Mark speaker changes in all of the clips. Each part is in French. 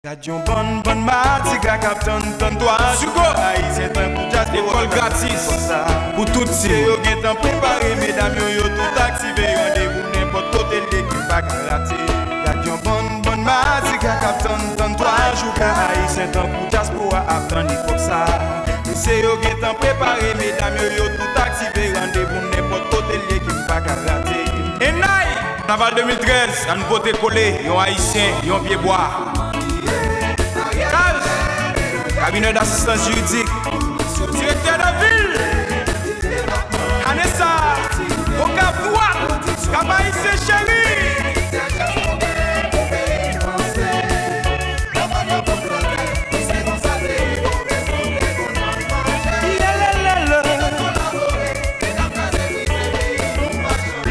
Speaker 1: Gadion bonne matiga captain ton toi Sugo c'est un coup jazz école gratis pour toutes ces yo gen temps préparé mesdames yo tout activé rendez-vous n'importe côté l'équipe pas rater Gadion bonne matiga captain ton toi c'est un coup jazz pour apprendre pour ça c'est yo gen temps préparé mesdames yo tout activé rendez-vous n'importe côté l'équipe pas rater et naï Naval 2013 un côté collé yon haïtien yon pied bois cabinet d'assistance juridique, directeur de ville, Anessa, Okapoua, Kabaïse chéri.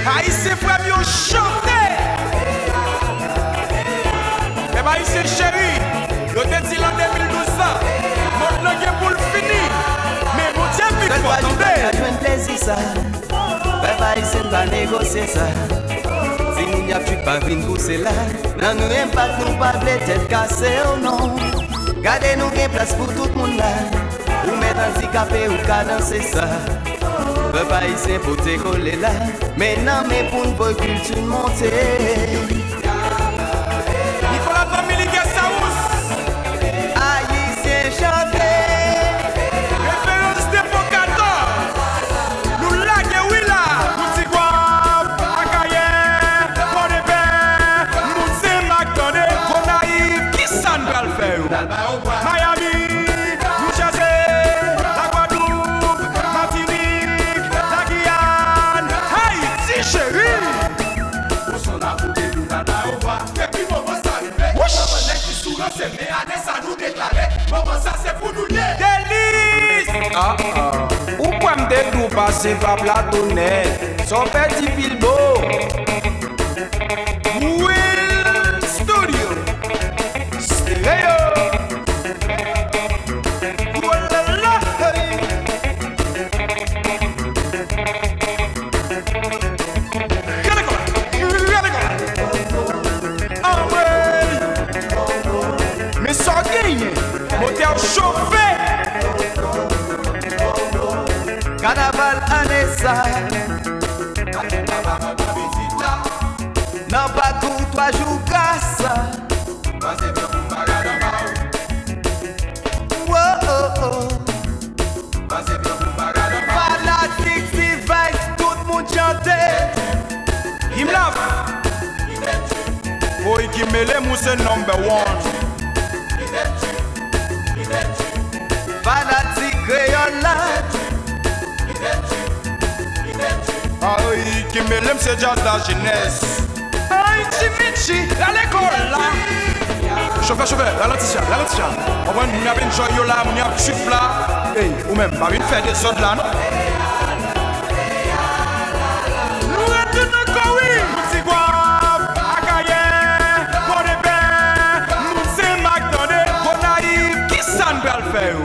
Speaker 1: Haïtien frère yo chanté. Kabaïse chéri, yo te dit l'an 2012 ça. Pour le finir, mais mon Dieu, il faut attendre.
Speaker 2: Je un plaisir ça. Papa, il s'est pas négocier ça. Si nous n'y a plus pas vine pousser là, non nous aime pas nous pas blé tête cassée ou non. Gardez nous gain place pour tout le monde là. Ou mettre handicapé ou cadencer ça. Papa, il s'est pour te coller là. Mais non, mais pour une bonne culture monter.
Speaker 1: Il faut la famille qui est Saous.
Speaker 2: Chanter
Speaker 1: référence de Pocator nous laguer oui là Moutigua Akaye Monébé Moutse Macdonné Gonaïve qui ça nous va le faire Miami New Jersey la Guadeloupe Martinique la Guyane Haïti chérie ça c'est pour nous lier délice ou quoi me dédou passer par plateau net son petit filbo Will Studio Stereo Voilà mais sans gagner moteur chauffé
Speaker 2: Carnaval Anessa non pas tout 3 jours casse fanatique device tout le monde chanter
Speaker 1: il me lave boy qui me les mousse number 1
Speaker 2: fanatique crayon là
Speaker 1: aïe qui me l'aime c'est jazz la jeunesse aïe Chimichi à l'école là chauffeur ralentissez on va nous avoir une joyeux là on y a chute là hey ou même pas une faire des autres là non nous retournons encore oui Moutigua Akaye Monébé Moutse Macdonné Gonaïve qui ça nous va le faire